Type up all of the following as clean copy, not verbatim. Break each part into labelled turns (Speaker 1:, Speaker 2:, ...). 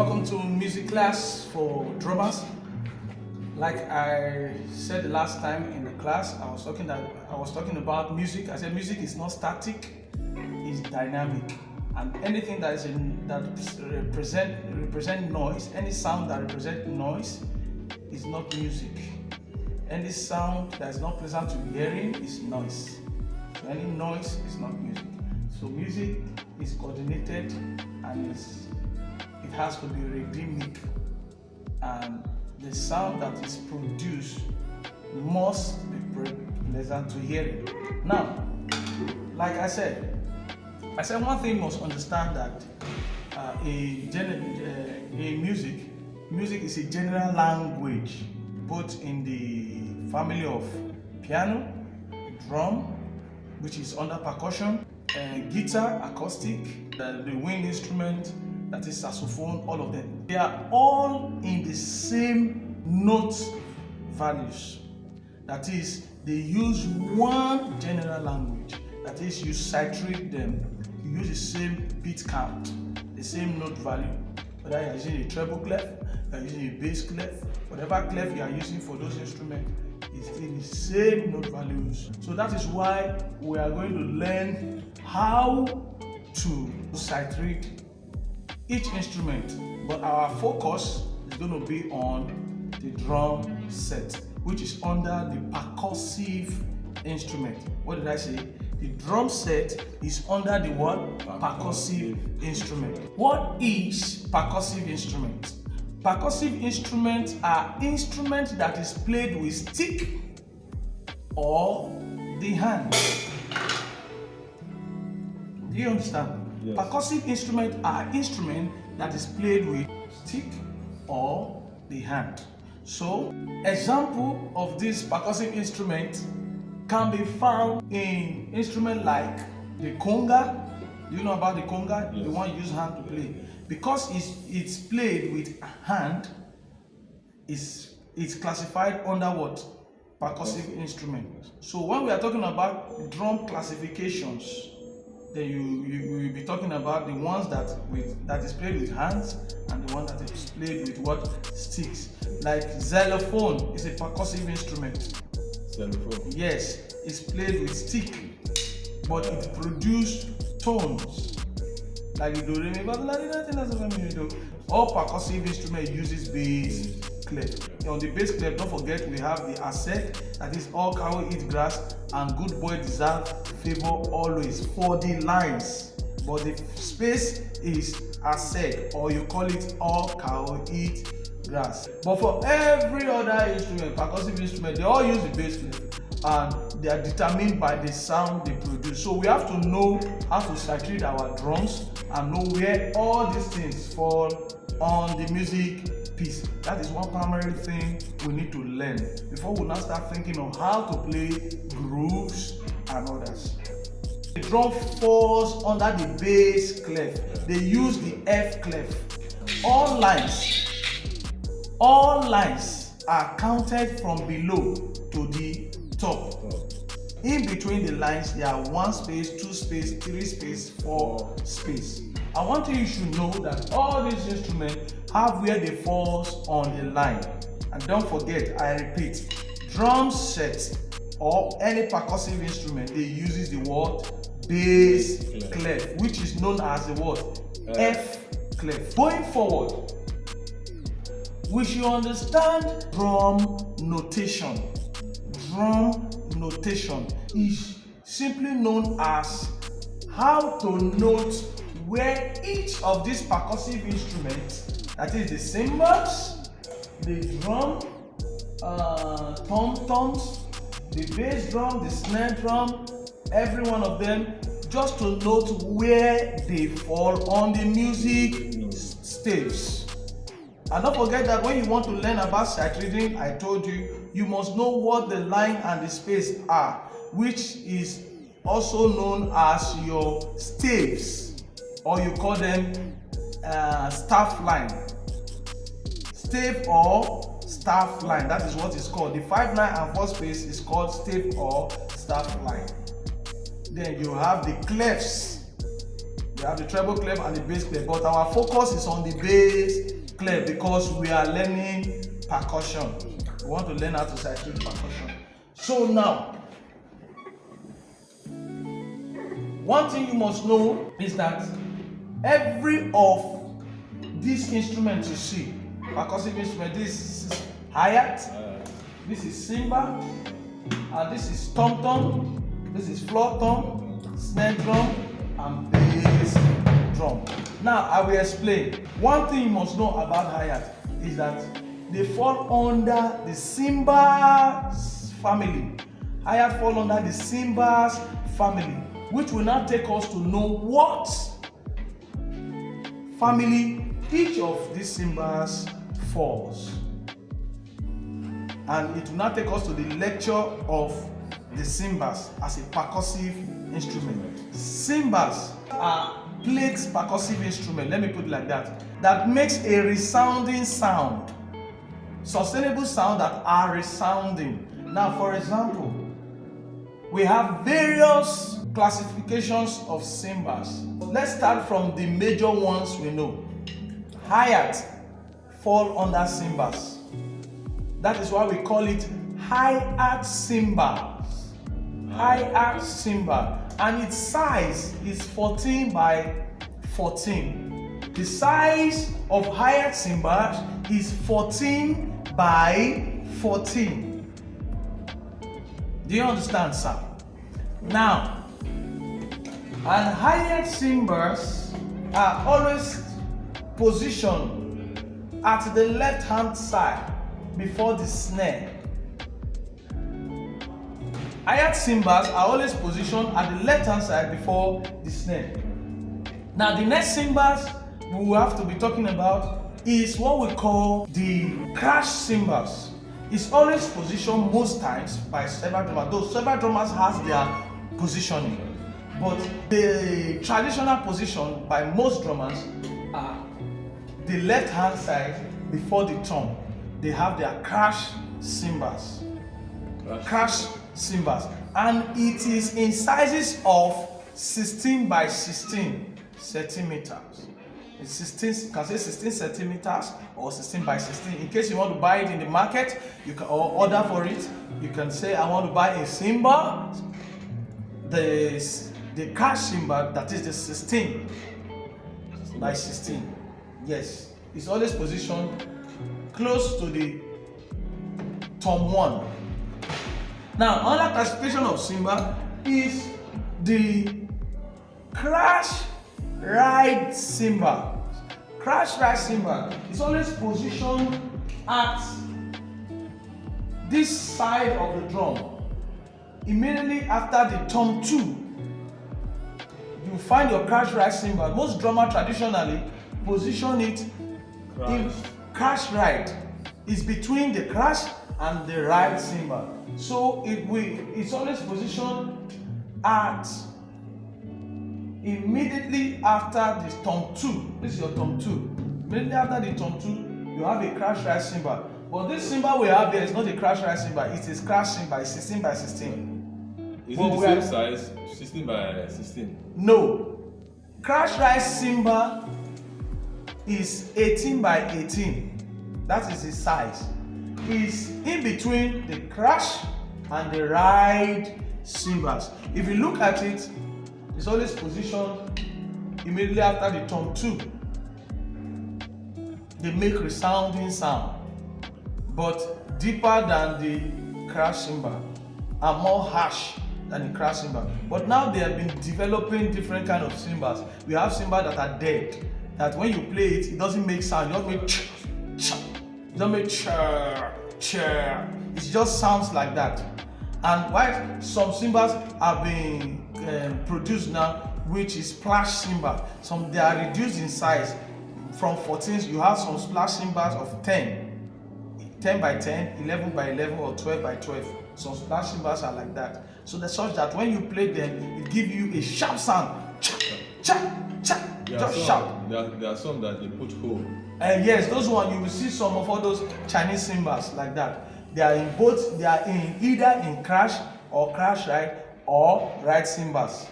Speaker 1: Welcome to music class for drummers. Like I said the last time in the class, I was talking about music. I said music is not static, it's dynamic, and anything that represent noise, any sound that represents noise, is not music. Any sound that is not pleasant to hearing is noise. So any noise is not music. So music is coordinated and it has to be rhythmic, and the sound that is produced must be pleasant to hearing. Now, like I said one thing you must understand that music is a general language, both in the family of piano, drum, which is under percussion, guitar, acoustic, the wind instrument, that is saxophone, all of them. They are all in the same note values. That is, they use one general language. That is, you saturate them. You use the same beat count, the same note value. Whether you are using a treble clef, you are using a bass clef, whatever clef you are using for those instruments, is in the same note values. So that is why we are going to learn how to saturate each instrument, but our focus is going to be on the drum set, which is under the percussive instrument. What did I say? The drum set is under the what? Percussive instrument. What is percussive instrument? Percussive instruments are instruments that is played with stick or the hand. Do you understand?
Speaker 2: Yes.
Speaker 1: Percussive instruments are instruments that is played with stick or the hand. So, example of this percussive instrument can be found in instruments like the conga. Do you know about the conga?
Speaker 2: Yes.
Speaker 1: The one you use hand to play. Because it's played with hand, it's classified under what? Percussive instrument. So when we are talking about drum classifications, then you will be talking about the ones that is played with hands and the one that is played with what? Sticks. Like xylophone is a percussive instrument.
Speaker 2: Xylophone?
Speaker 1: Yes, it's played with stick, but it produces tones. Like you do re mi fa la do. All percussive instrument uses bass clef. On the bass clef, don't forget we have the asek, that is all cow eat grass and good boy deserve favor always for the lines. But the space is asek, or you call it all cow eat grass. But for every other instrument, percussive instrument, they all use the bass clef, and they are determined by the sound they produce. So we have to know how to saturate our drums and know where all these things fall on the music piece. That is one primary thing we need to learn before we now start thinking of how to play grooves and others. The drum falls under the bass clef. They use the F clef. All lines are counted from below to the top. In between the lines, there are 1 space, 2 space, 3 space, 4 space. I want you should know that all these instruments have where they fall on the line. And don't forget, I repeat, drum set or any percussive instrument, they uses the word bass clef, which is known as the word F clef. Going forward, we should understand drum notation. Drum notation is simply known as how to note where each of these percussive instruments, that is the cymbals, the drum, tom-toms, the bass drum, the snare drum, every one of them, just to note where they fall on the music staves. And don't forget that when you want to learn about sight reading, I told you, you must know what the line and the space are, which is also known as your staves, or you call them staff line. Stave or staff line, that is what it's called. The 5 line and 4 space is called stave or staff line. Then you have the clefs. We have the treble clef and the bass clef, but our focus is on the bass clef because we are learning percussion. We want to learn how to citate percussion. So now, one thing you must know is that every of these instruments you see, percussive instrument, this is hi-hat, this is cymbal, and this is tom-tom, this is floor tom, snare drum, and bass drum. Now I will explain. One thing you must know about hi-hat is that they fall under the cymbals family. Hi-hat fall under the cymbals family, which will now take us to know what family each of these cymbals falls. And it will now take us to the lecture of the cymbals as a percussive instrument. Cymbals are played percussive instrument, let me put it like that, that makes a resounding sound, sustainable sound that are resounding. Now, for example, we have various classifications of cymbals. Let's start from the major ones we know. Hi-hat fall under cymbals. That is why we call it hi-hat cymbals. Hi-hat cymbal, and its size is 14 by 14. The size of hi-hat cymbals is 14 by 14. Do you understand, sir? Now, and hi-hat cymbals are always positioned at the left-hand side before the snare. Hi-hat cymbals are always positioned at the left-hand side before the snare. Now, the next cymbals we will have to be talking about is what we call the crash cymbals. It's always positioned most times by several drummers. Though several drummers has their positioning, but the traditional position by most drummers are the left-hand side before the tom. They have their crash cymbals. Crash cymbals, and it is in sizes of 16 by 16 centimeters. It's 16, you can say 16 centimeters or 16 by 16. In case you want to buy it in the market, you can or order for it. You can say, I want to buy a cymbal. The crash cymbal, that is the 16 by 16. Yes, it's always positioned close to the tom 1. Now, another classification of cymbal is the crash ride cymbal. Crash ride cymbal is always positioned at this side of the drum. Immediately after the tom 2, you find your crash ride cymbal. Most drummers traditionally position it in crash ride. It's between the crash and the ride cymbal. So it's always positioned at immediately after the tom 2. This is your tom 2. Immediately after the tom 2, you have a crash ride cymbal. But this cymbal we have here is not a crash ride cymbal, it is crash cymbal, it's 16 by 16.
Speaker 2: Is it the same size, 16 by 16?
Speaker 1: No. Crash ride cymbal is 18 by 18. That is its size. Is in between the crash and the ride cymbals. If you look at it, it's always positioned immediately after the tom 2. They make resounding sound, but deeper than the crash cymbal and more harsh than the crash cymbal. But now they have been developing different kind of cymbals. We have cymbals that are dead, that when you play it, it doesn't make sound. It doesn't make it doesn't make chair. It just sounds like that. And while some cymbals are being produced now, which is splash cymbal, they are reduced in size from 14. You have some splash cymbals of 10 by 10, 11 by 11, or 12 by 12. Some splash cymbals are like that. So that's such that when you play them, it gives you a sharp sound. Just sharp.
Speaker 2: There are some that they put hole.
Speaker 1: Yes, those ones, you will see some of all those Chinese cymbals like that. They are in both, they are in either in crash or crash ride or ride cymbals.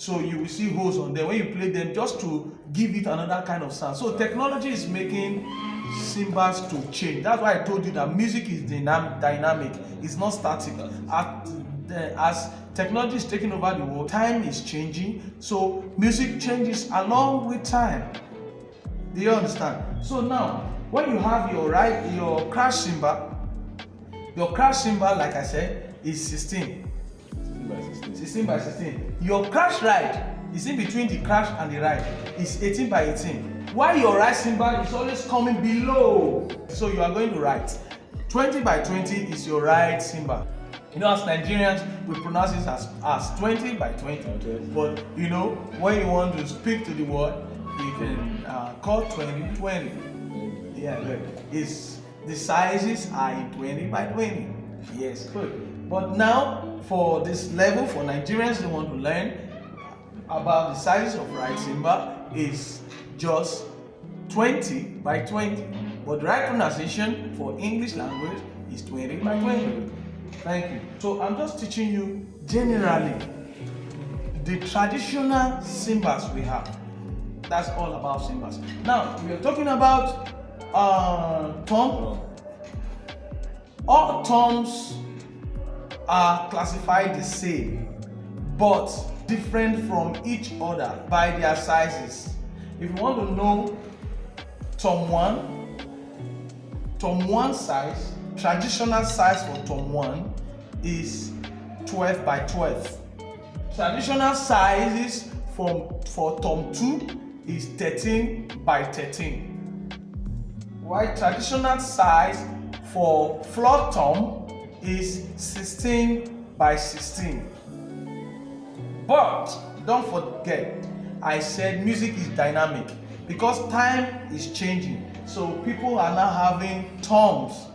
Speaker 1: So you will see holes on them when you play them just to give it another kind of sound. So technology is making cymbals to change. That's why I told you that music is dynamic. It's not static. As technology is taking over the world, time is changing. So music changes along with time. Do you understand? So now, when you have your crash cymbal, like I said, is 16. 16 by 16. Your crash ride is in between the crash and the ride is 18 by 18. While your right cymbal is always coming below. So you are going to right. 20 by 20 is your right cymbal. You know, as Nigerians, we pronounce it as 20 by 20. But you know, when you want to speak to the world, you can call 20 20. Yeah, look. The sizes are in 20 by 20. Yes, good. But now, for this level, for Nigerians, they want to learn about the sizes of right cymbal is just 20 by 20. But the right pronunciation for English language is 20 by 20. Thank you. So I'm just teaching you generally the traditional cymbals we have. That's all about cymbals. Now, we are talking about tom. All toms are classified the same, but different from each other by their sizes. If you want to know tom 1 size, traditional size for tom 1 is 12 by 12. Traditional sizes for tom 2 is 13 by 13. While traditional size for floor tom is 16 by 16. But don't forget, I said music is dynamic because time is changing. So people are now having toms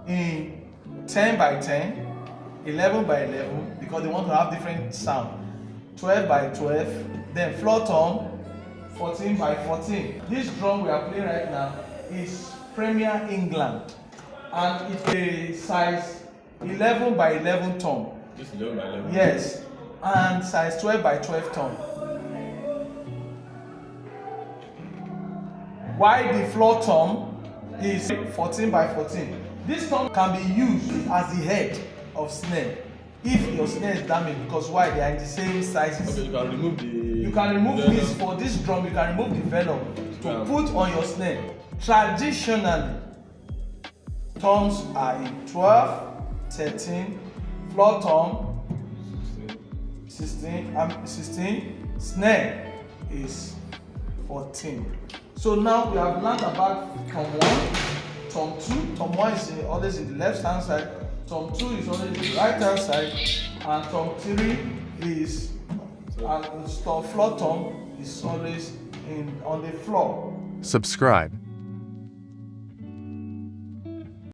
Speaker 1: in 10 by 10, 11 by 11 because they want to have different sound. 12 by 12, then floor tom 14 by 14. This drum we are playing right now is Premier England, and it's a size 11 by 11 tom.
Speaker 2: This 11 by 11?
Speaker 1: Yes, and size 12 by 12 tom. While the floor tom is 14 by 14. This tom can be used as the head of snare if your snare is damaged, because why? They are in the same sizes.
Speaker 2: Okay, you can remove
Speaker 1: this for this drum. You can remove the vellum to put on your snare. Traditionally, toms are in 12, 13, floor tom 16, snare is 14. So now we have learned about tom 1, tom 2. Tom 1 is always in the left hand side, tom 2 is always in the right hand side, and tom 3 is, and floor tom is always on the floor.
Speaker 3: Subscribe.